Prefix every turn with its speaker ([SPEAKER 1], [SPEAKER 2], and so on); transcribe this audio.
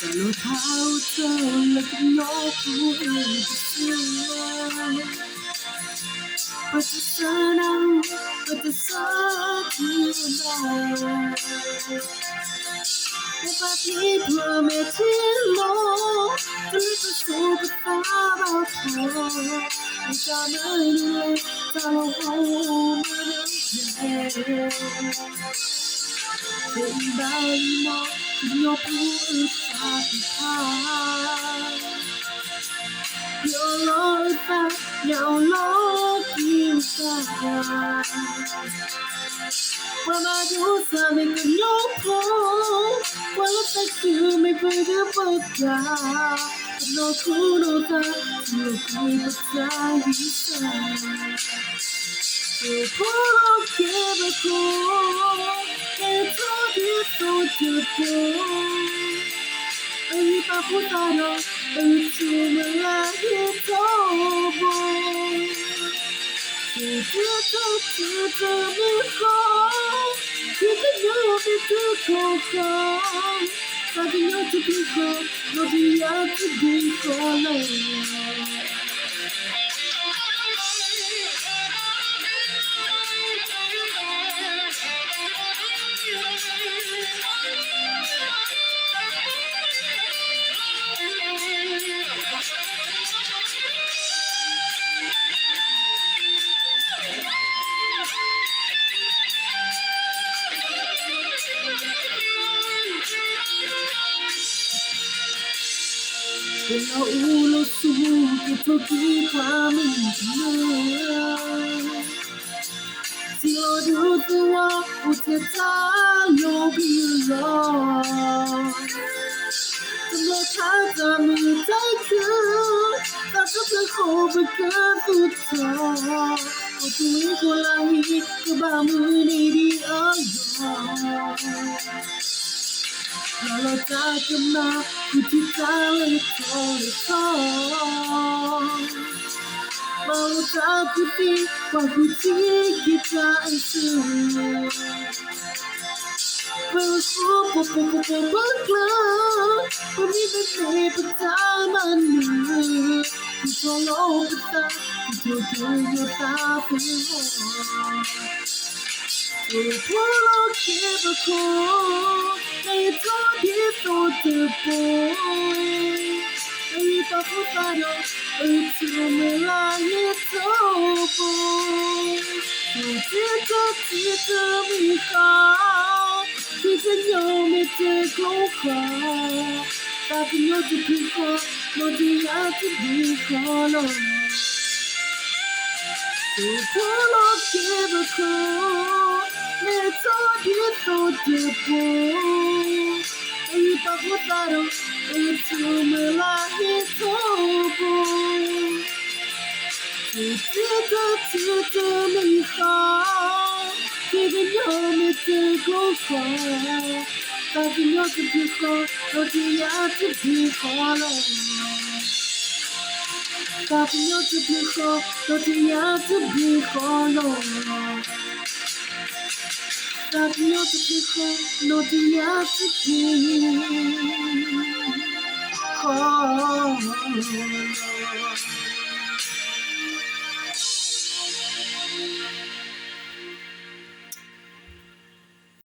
[SPEAKER 1] 路跑走了更有不易的事，不是sana，不是sana，无法批破灭天落，只是说不大爆头，你家门里在我后面的夜。明白礼貌，只有不怕不怕。有落单，鸟落平凡。我把就算每个拥抱，我在苦没会的不假。no苦 no 淡，只有苦不在一生。有苦都解不苦。别做别走的步，一把不打扰，出门来也走步。别走别走美好，别跟有别的口号，大家要去平衡，我只要去平衡了。我无路数不透的画面中，只有独自我不知道有必要。怎么看咱们在哭，到最后不肯复杂。我终于过来一个把梦里的爱要。老了在干嘛？不知在里头里头。马路在不停，欢呼起一战士。为何不可？我明明没不在满你，你说我不大，你就更有大不我。我老铁不哭，没错别走的步，一把不打扰，出门来也走步。记得美好，提前有没的口号，大朋友就平衡，我就要去平衡了。我老铁不哭。没错，别走的步，一把不打扰，出门来也走步。记得美好，一个有没的口号，大朋友就平衡，我就要去平衡了。大朋友就平衡，我就要去平衡了。大朋友就平衡，我就要去平衡了。